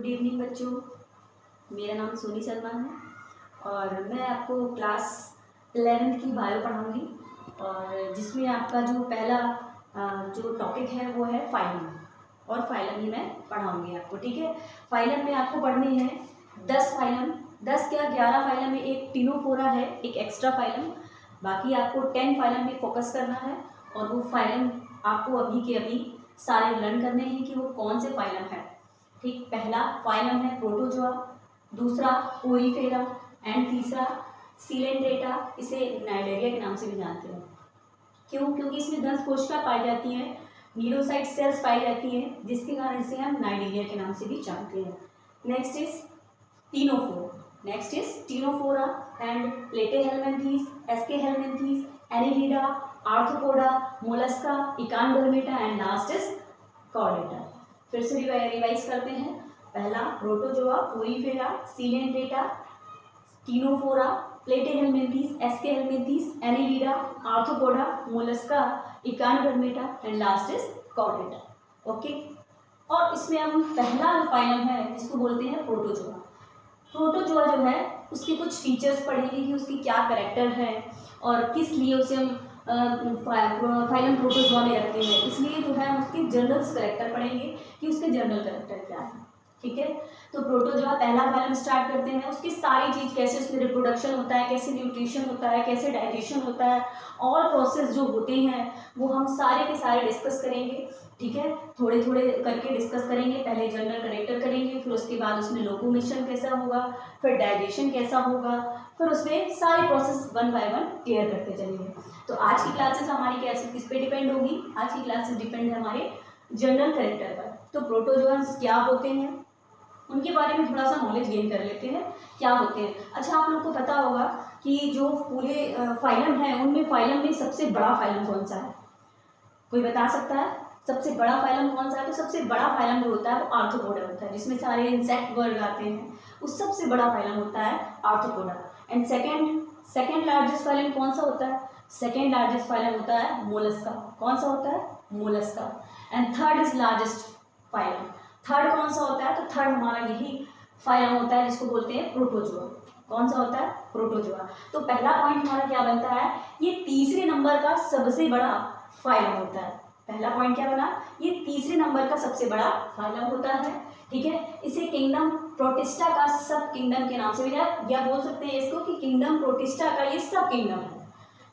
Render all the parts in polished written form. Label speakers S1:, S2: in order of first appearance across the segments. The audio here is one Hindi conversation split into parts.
S1: गुड इवनिंग बच्चों, मेरा नाम सोनी शर्मा है और मैं आपको क्लास 11th की बायो पढ़ाऊंगी। और जिसमें आपका जो पहला जो टॉपिक है वो है फाइलम, और फाइलम ही मैं पढ़ाऊंगी आपको। ठीक है, फाइलम में आपको पढ़नी है 10 फाइलम, 10 क्या 11 फाइलम में एक टिनोफोरा है, एक एक्स्ट्रा फाइलम। बाकी आपको 10 फाइलम में फोकस करना है और वो फाइलम आपको अभी के अभी सारे लर्न करने हैं कि वो कौन से फाइलम है। ठीक, पहला फाइलम है प्रोटोजोआ, दूसरा पोरीफेरा एंड तीसरा सीलेंट्रेटा, इसे नाइडेरिया के नाम से भी जानते हैं। क्यों? क्योंकि इसमें 10 कोशिका पाई जाती हैं, न्यूरोसाइट सेल्स पाई जाती हैं, जिसके कारण इसे हम नाइडेरिया के नाम से भी जानते हैं। Next is Ctenophora and Platyhelminthes, Aschelminthes, Annelida, Arthropoda, Mollusca, Echinodermata and last is Chordata. फिर से रिवाइज करते हैं। पहला Protozoa, Porifera, Coelenterata, Ctenophora, Platyhelminthes, Aschelminthes, Annelida, Arthropoda, Mollusca, Echinodermata and last is Chordata. Okay, और इसमें हम पहला फाइलम है जिसको बोलते हैं प्रोटोजोआ। प्रोटोजोआ जो है उसके कुछ फीचर्स पढ़ेंगे कि उसकी क्या कैरेक्टर है और किस लिए उसे हम फाइलम प्रोटोजोआ में रखते हैं। इसलिए जो है हम उसके जनरल कैरेक्टर पढ़ेंगे कि उसके जनरल कैरेक्टर क्या है। ठीक है, तो प्रोटोजोआ पहला फाइलम स्टार्ट करते हैं। उसकी सारी चीज़, कैसे उसमें रिप्रोडक्शन होता है, कैसे न्यूट्रिशन होता है, कैसे डाइजेशन होता है, और प्रोसेस जो होते हैं वो हम सारे के सारे डिस्कस करेंगे। ठीक है, थोड़े थोड़े करके डिस्कस करेंगे। पहले जनरल कैरेक्टर करेंगे, फिर उसके बाद उसमें लोकोमोशन कैसा होगा, फिर डाइजेशन कैसा होगा, फिर उसमें सारे process one by one clear करते चलेंगे। तो आज की क्लासेस हमारी किस पे डिपेंड होगी? आज की क्लासेस डिपेंड है हमारे जनरल कैरेक्टर पर। तो प्रोटोजोआस क्या होते हैं उनके बारे में थोड़ा सा नॉलेज गेन कर लेते हैं, क्या होते हैं। अच्छा, आप लोग को पता होगा कि जो पूरे फाइलम है उनमें फाइलम में सबसे बड़ा फाइलम कौन सा है? कोई बता सकता है सबसे बड़ा फाइलम कौन सा है? तो सबसे बड़ा फाइलम जो होता है वो आर्थ्रोपोडा होता है, जिसमें सारे इंसेक्ट वर्ग आते हैं। उस सबसे बड़ा फाइलम होता है arthropoda. And second largest phylum कौन सा होता है? सेकेंड लार्जेस्ट फाइलम होता है मोलस्का। कौन सा होता है? Mollusca. And third is largest phylum. Third कौन सा होता है? तो थर्ड हमारा यही फाइलम होता है जिसको बोलते हैं प्रोटोजोआ। कौन सा होता है? प्रोटोजोआ। तो पहला पॉइंट हमारा क्या बनता है? ये तीसरे नंबर का सबसे बड़ा फाइलम होता है। पहला पॉइंट क्या बना? ये तीसरे नंबर का सबसे बड़ा फाइलम होता है। ठीक है, इसे किंगडम प्रोटिस्टा का सब किंगडम के नाम से भी या बोल सकते हैं इसको कि किंगडम प्रोटिस्टा का ये सब किंगडम है।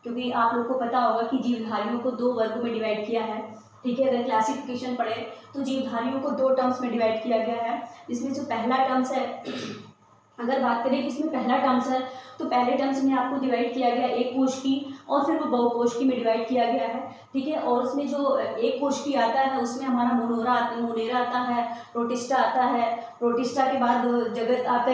S1: क्योंकि आप लोग को पता होगा कि जीवधारियों को 2 वर्गों में डिवाइड किया है। ठीक है, अगर क्लासिफिकेशन पढ़े तो जीवधारियों को 2 टर्म्स में डिवाइड किया गया है, जिसमें जो पहला टर्म्स है, अगर बात करें कि इसमें पहला टर्म्स है तो पहले टर्म्स में आपको डिवाइड किया गया एक कोशिकी और फिर वो बहुकोशिकी में डिवाइड किया गया है। ठीक है, और उसमें जो एक कोशिकी आता है उसमें हमारा मोनेरा आता है, प्रोटिस्टा आता है। प्रोटिस्टा के बाद जगत आते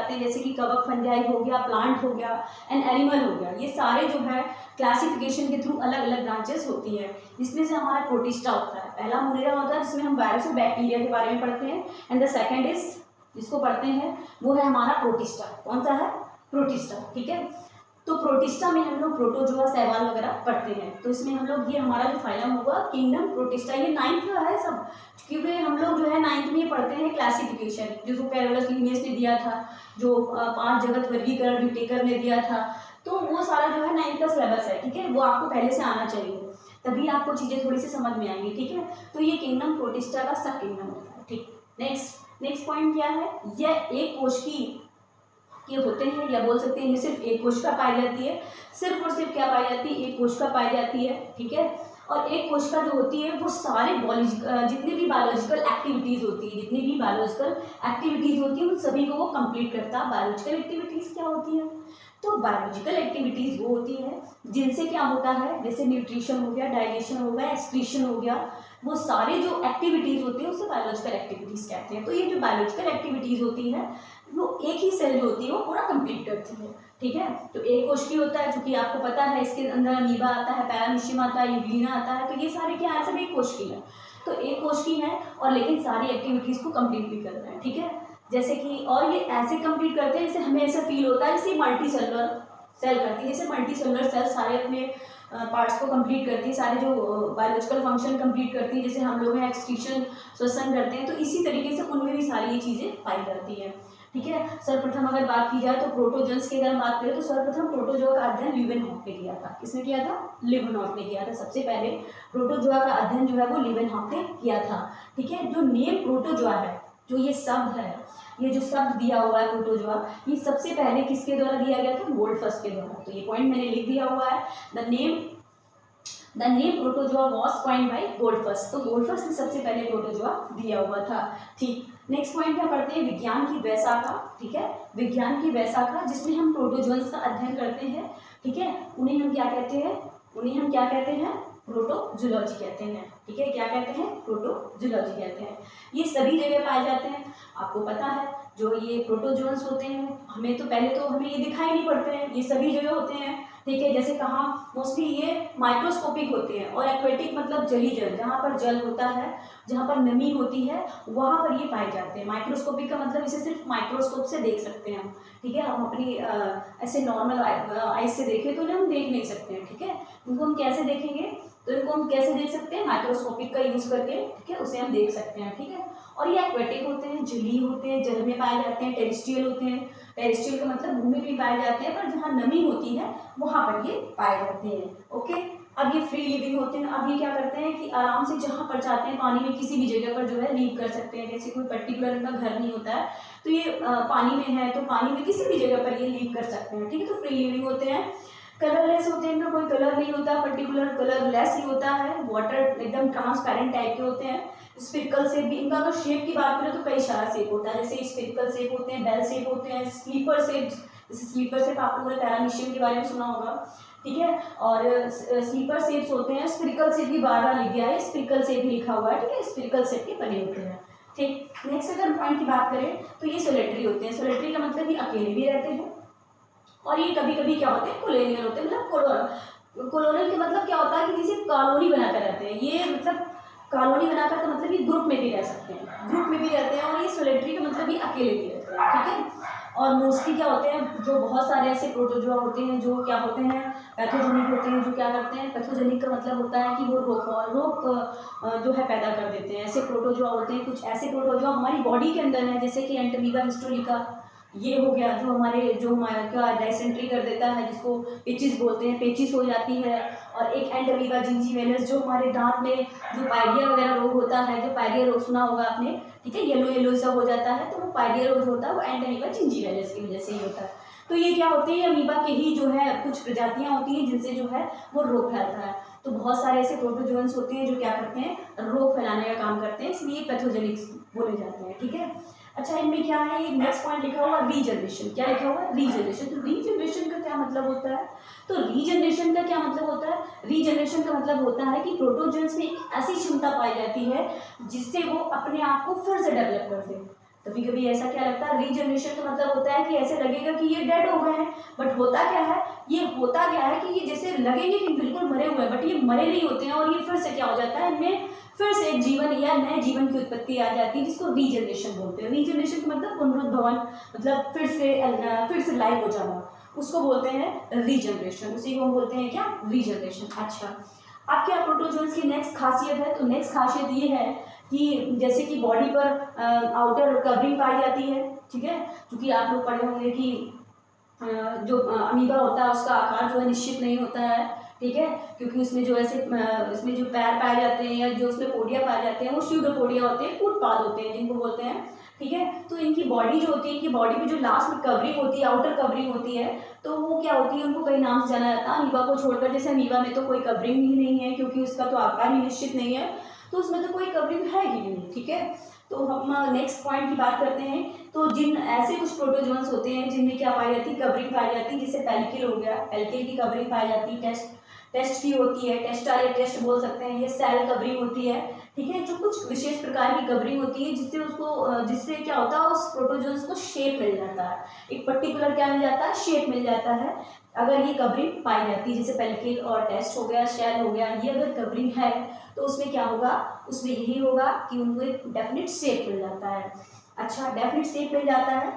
S1: हैं, जैसे कि कवक फंजाई हो गया, प्लांट हो गया एंड एनिमल हो गया। ये सारे जो है क्लासिफिकेशन के थ्रू अलग अलग ब्रांचेस होती है, जिसमें से हमारा प्रोटिस्टा होता है। पहला मोनेरा होता है जिसमें हम वायरस और बैक्टीरिया के बारे में पढ़ते हैं, एंड द सेकेंड इज जिसको पढ़ते हैं वो है हमारा प्रोटिस्टा। कौन सा है? प्रोटिस्टा। ठीक है, तो प्रोटिस्टा में हम लोग प्रोटोजोआ, शैवाल वगैरह पढ़ते हैं। तो इसमें हम लोग ये हमारा जो फाइलम होगा किंगडम प्रोटिस्टा, ये 9th का है सब, क्योंकि हम लोग जो है 9th में पढ़ते हैं क्लासिफिकेशन, जो कैरोलस लिनियस ने दिया था, जो 5 जगत वर्गीकरण व्हिटेकर ने दिया था। तो वो सारा जो है 9th का सिलेबस है। ठीक है, वो आपको पहले से आना चाहिए, तभी आपको चीज़ें थोड़ी सी समझ में आएंगी। ठीक है, तो ये किंगडम प्रोटिस्टा का सब किंगडम होता है। ठीक, नेक्स्ट पॉइंट क्या है? यह एक कोशिकी के होते हैं, या बोल सकते हैं इनमें सिर्फ एक कोशिका पाई जाती है। सिर्फ और सिर्फ क्या पाई जाती है? एक कोशिका पाई जाती है। ठीक है, और एक कोशिका जो होती है वो सारे जितनी भी बायोलॉजिकल एक्टिविटीज़ होती है उन सभी को वो कंप्लीट करता है। बायोलॉजिकल एक्टिविटीज़ क्या होती है? तो बायोलॉजिकल एक्टिविटीज़ वो होती है जिनसे क्या होता है, जैसे न्यूट्रिशन हो गया, डाइजेशन हो गया, एक्सक्रीशन हो गया, वो सारे जो एक्टिविटीज़ होती है उसे बायोलॉजिकल एक्टिविटीज़ कहते हैं। तो ये जो बायोलॉजिकल एक्टिविटीज़ होती है वो एक ही सेल जो होती है वो पूरा कंप्लीट करती है। ठीक है, तो एक कोशिकी होता है, जो कि आपको पता है इसके अंदर अमीबा आता है, पैरामीशियम आता है, यूग्लिना आता है। तो ये सारे क्या है? सब एक कोशिकी है। तो एक कोशिकी है और लेकिन सारी एक्टिविटीज़ को कंप्लीट भी करना है। ठीक है, जैसे कि और ये ऐसे कंप्लीट करते हैं जैसे हमें ऐसा फील होता है जैसे मल्टी सेलुलर सेल करती है, जैसे मल्टी सेलुलर सेल सारे अपने पार्ट्स को कंप्लीट करती है, सारे जो बायोलॉजिकल फंक्शन कंप्लीट करती है, जैसे हम लोग हैं एक्सक्रीशन श्वसन करते हैं, तो इसी तरीके से उनमें भी सारी ये चीज़ें पाई जाती हैं। ठीक है, सर्वप्रथम अगर बात की जाए तो प्रोटोजोन्स की अगर हम बात करें तो सर्वप्रथम प्रोटोजोआ का अध्ययन लीवेनहॉफ ने किया था। किसने किया था? लीवेनहॉफ ने किया था। सबसे पहले प्रोटोजोआ का अध्ययन जो है वो लीवेनहॉफ ने किया था। ठीक है, जो नेम प्रोटोजोआ है, जो ये शब्द है, ये जो शब्द दिया हुआ है प्रोटोजोआ, ये सबसे पहले किसके द्वारा दिया गया था? गोल्डफस्ट के द्वारा। तो ये पॉइंट मैंने लिख दिया हुआ है, the name Protozoa was coined by Goldfuss. तो गोल्डफस्ट ने सबसे पहले प्रोटोजोआ दिया हुआ था। ठीक, नेक्स्ट पॉइंट क्या पढ़ते हैं? विज्ञान की वैशाखा। ठीक है, विज्ञान की वैशाखा जिसमें हम प्रोटोजोन्स का अध्ययन करते हैं। ठीक है, उन्हें हम क्या कहते हैं? उन्हें हम क्या कहते हैं? प्रोटोजोलॉजी कहते हैं। ठीक है, क्या कहते हैं? प्रोटोजोलॉजी कहते हैं। ये सभी जगह पाए जाते हैं। आपको पता है जो ये प्रोटोजोन्स होते हैं, हमें ये दिखाई नहीं पड़ते हैं, ये सभी जगह होते हैं। ठीक है, जैसे कहाँ? मोस्टली ये माइक्रोस्कोपिक होते हैं, और एक्वेटिक मतलब जली जल, जहाँ पर जल होता है, जहाँ पर नमी होती है, वहाँ पर ये पाए जाते हैं। माइक्रोस्कोपिक का मतलब इसे सिर्फ माइक्रोस्कोप से देख सकते हैं हम। ठीक है, हम अपनी ऐसे नॉर्मल आइज से देखें तो उन्हें हम देख नहीं सकते हैं। ठीक है, इनको हम कैसे देखेंगे? तो इनको हम कैसे देख सकते हैं? माइक्रोस्कोपिक का यूज़ करके। ठीक है, उसे हम देख सकते हैं। ठीक है, और ये एक्वेटिक होते हैं, जलीय होते हैं, जल में पाए जाते हैं। टेरेस्ट्रियल होते हैं, टेरेस्ट्रियल का मतलब भूमि में पाए जाते हैं, पर जहाँ नमी होती है वहाँ पर ये पाए जाते हैं। ओके, अब ये फ्री लिविंग होते हैं। अब ये क्या करते हैं कि आराम से जहाँ पर चाहते हैं पानी में किसी भी जगह पर जो है लीव कर सकते हैं। जैसे कोई पर्टिकुलर इनका घर नहीं होता है तो ये पानी में है, तो पानी में किसी भी जगह पर ये लीव कर सकते हैं। ठीक है, तो फ्री लिविंग होते हैं। कलरलेस होते हैं, इनका कोई कलर नहीं होता, पर्टिकुलर कलरलेस ही होता है। वाटर एकदम ट्रांसपेरेंट टाइप के होते हैं। स्फेरिकल शेप भी, इनका अगर शेप की बात करें तो कई सारा शेप होता है, जैसे स्फेरिकल शेप होते हैं, बेल शेप होते हैं, स्लीपर शेप। जैसे स्लीपर शेप आप लोगों ने पैरामीशियम के बारे में सुना होगा। ठीक है, और स्लीपर शेप्स होते हैं। स्फेरिकल शेप भी बार बार लिख दिया है, स्फेरिकल शेप भी लिखा हुआ है। ठीक है, स्फेरिकल शेप के बने होते हैं। ठीक, नेक्स्ट अगर पॉइंट की बात करें तो ये सोलेटरी होते हैं। सोलेटरी का मतलब ये अकेले भी रहते हैं, और ये कभी कभी क्या होते हैं? कोलोनियल होते हैं, मतलब कोलोनियल के मतलब क्या होता है कि किसी कॉलोनी बनाकर रहते हैं। ये मतलब कॉलोनी बनाकर का मतलब ये ग्रुप में भी रह सकते हैं, ग्रुप में भी रहते हैं। और ये सोलेटरी का मतलब ये अकेले भी रहते हैं। ठीक है, और मोस्टली क्या होते हैं, जो बहुत सारे ऐसे प्रोटोजोआ होते हैं जो क्या होते हैं? पैथोजेनिक होते हैं। जो क्या करते हैं? पैथोजेनिक का मतलब होता है कि वो रोग जो है पैदा कर देते हैं। ऐसे प्रोटोजोआ होते हैं, कुछ ऐसे प्रोटोजोआ हमारी बॉडी के अंदर है, जैसे कि एंटामीबा हिस्टोरिका, ये हो गया जो हमारा डायसेंट्री कर देता है, जिसको पेचिस बोलते हैं, पेचिस हो जाती है। और एक एंटामीबा जिंजीविलिस जो हमारे दांत में जो पायरिया वगैरह रोग होता है, जो पायरिया रोग सुना होगा आपने। ठीक है, येलो येलो सा हो जाता है, तो वो पायरिया रोग होता है, वो एंटामीबा जिंजीविलिस की वजह से ही होता है। तो ये क्या होते हैं? अमीबा के ही जो है कुछ प्रजातियां होती हैं जिनसे जो है वो रोग फैलता है। तो बहुत सारे ऐसे प्रोटोजोन्स होते हैं जो क्या करते हैं? रोग फैलाने का काम करते हैं, इसलिए पैथोजेनिक बोले जाते हैं। ठीक है, अच्छा, इनमें क्या है? ये नेक्स्ट पॉइंट लिखा हुआ रीजनरेशन। क्या लिखा हुआ है? रीजनरेशन। तो रीजनरेशन का क्या मतलब होता है? तो रीजनरेशन का क्या मतलब होता है? रीजनरेशन का मतलब होता है कि प्रोटोजोन्स में एक ऐसी क्षमता पाई जाती है जिससे वो अपने आप को फिर से डेवलप कर दे। कभी कभी ऐसा क्या लगता है? रीजनरेशन का मतलब होता है कि ऐसे लगेगा कि ये डेड हो गए हैं, बट होता क्या है? ये होता क्या है कि ये जैसे लगेंगे कि बिल्कुल मरे हुए हैं, बट ये मरे नहीं होते हैं, और ये फिर से क्या हो जाता है? इनमें फिर से एक जीवन या नए जीवन की उत्पत्ति आ जाती है, जिसको रीजनरेशन बोलते हैं। रीजनरेशन का मतलब पुनरुद्भवन, मतलब फिर से लाइव हो जाना, उसको बोलते हैं रीजनरेशन। उसी को हम बोलते हैं क्या? रीजनरेशन। अच्छा, अब क्या प्रोटोजोन्स की नेक्स्ट खासियत है? तो नेक्स्ट खासियत ये है कि जैसे कि बॉडी पर आउटर कवरिंग पाई जाती है। ठीक है, क्योंकि आप लोग पढ़े होंगे कि जो अमीबा होता है उसका आकार जो है निश्चित नहीं होता है। ठीक है, क्योंकि उसमें जो ऐसे इसमें जो पैर पाए जाते हैं या जो उसमें पोडिया पाए जाते हैं वो स्यूडोपोडिया होते हैं, कूटपाद होते हैं जिनको बोलते हैं। ठीक है, तो इनकी बॉडी जो होती है, इनकी बॉडी में जो लास्ट में कवरिंग होती है, आउटर कवरिंग होती है, तो वो क्या होती है? उनको कई नाम से जाना जाता है अमीबा को छोड़कर। जैसे अमीबा में तो कोई कवरिंग ही नहीं है, क्योंकि उसका तो आकार ही निश्चित नहीं है, तो उसमें तो कोई कवरिंग है ही नहीं। ठीक है, तो हम नेक्स्ट पॉइंट की बात करते हैं। तो जिन ऐसे कुछ प्रोटोजोन्स होते हैं जिनमें क्या पाई जाती है? कवरिंग पाई जाती है। जैसे पेल्किल हो गया, पेल्किल की कवरिंग पाई जाती है, टेस्ट की होती है, टेस्टा या टेस्ट बोल सकते हैं, ये सेल कवरिंग होती है। ठीक है, जो कुछ विशेष प्रकार की कवरिंग होती है जिससे क्या होता है? उस प्रोटोजोन्स को शेप मिल जाता है, एक पर्टिकुलर क्या मिल जाता है? शेप मिल जाता है, अगर ये कवरिंग पाई जाती है। जैसे पेल्किल और टेस्ट हो गया, शेल हो गया, ये अगर कवरिंग है तो उसमें क्या होगा? उसमें यही होगा कि उनको एक डेफिनेट शेप मिल जाता है। अच्छा, डेफिनेट शेप मिल जाता है,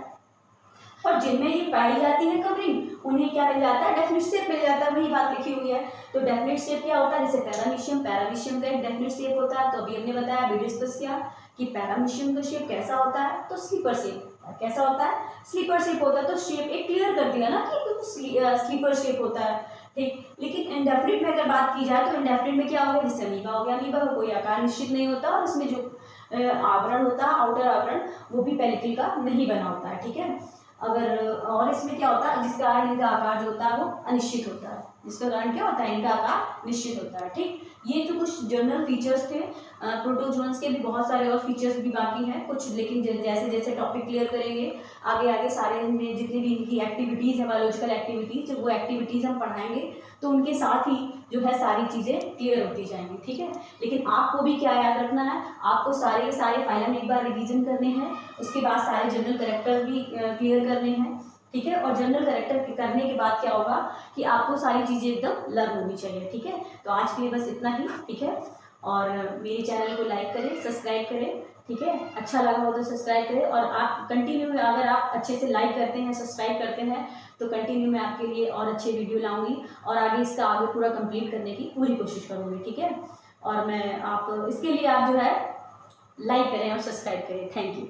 S1: और जिनमें ये पाई जाती है कवरिंग उन्हें क्या मिल जाता है, डेफिनिट शेप मिल जाता है, वही बात लिखी हुई है। तो डेफिनिट शेप क्या होता है, जैसे पैरामीशियम, पैरामीशियम का एक डेफिनिट शेप होता है, तो अभी हमने बताया, अभी डिस्कस किया कि पैरामीशियम का शेप कैसा होता है, तो स्लीपर शेप। कैसा होता है, स्लीपर शेप होता है। तो शेप एक क्लियर कर दिया ना कि स्लीपर शेप होता है, ठीक। लेकिन इंडेफिनिट में अगर बात की जाए तो इंडेफिनिट में क्या होगा, जैसे अमीबा हो गया, अमीबा का कोई आकार निश्चित नहीं होता और इसमें जो आवरण होता है, आउटर आवरण, वो भी पेलिकल का नहीं बना होता है, ठीक है। अगर और इसमें क्या होता है, जिसका कारण इनका आकार जो होता है वो अनिश्चित होता है, जिसका कारण क्या होता है, इनका आकार निश्चित होता है, ठीक। ये तो कुछ जनरल फीचर्स थे। प्रोटोजोन्स के भी बहुत सारे और फीचर्स भी बाकी हैं कुछ, लेकिन जैसे जैसे टॉपिक क्लियर करेंगे आगे आगे सारे में जितनी भी इनकी एक्टिविटीज़ है, बायोलॉजिकल एक्टिविटीज़, जब वो एक्टिविटीज़ हम पढ़ाएंगे तो उनके साथ ही जो है सारी चीज़ें क्लियर होती जाएंगी, ठीक है। लेकिन आपको भी क्या याद रखना है, आपको सारे के सारे फाइलम एक बार रिवीजन करने हैं, उसके बाद सारे जनरल कैरेक्टर भी क्लियर करने हैं, ठीक है। और जनरल कैरेक्टर करने के बाद क्या होगा कि आपको सारी चीज़ें एकदम लर्न होनी चाहिए, ठीक है। तो आज के लिए बस इतना ही, ठीक है। और मेरे चैनल को लाइक करें, सब्सक्राइब करें, ठीक है। अच्छा लगा हो तो सब्सक्राइब करें, और आप कंटिन्यू में अगर आप अच्छे से लाइक करते हैं, सब्सक्राइब करते हैं, तो कंटिन्यू मैं आपके लिए और अच्छे वीडियो लाऊंगी और आगे इसका आगे पूरा कंप्लीट करने की पूरी कोशिश करूँगी, ठीक है। और मैं आप इसके लिए आप जो है लाइक करें और सब्सक्राइब करें। Thank you.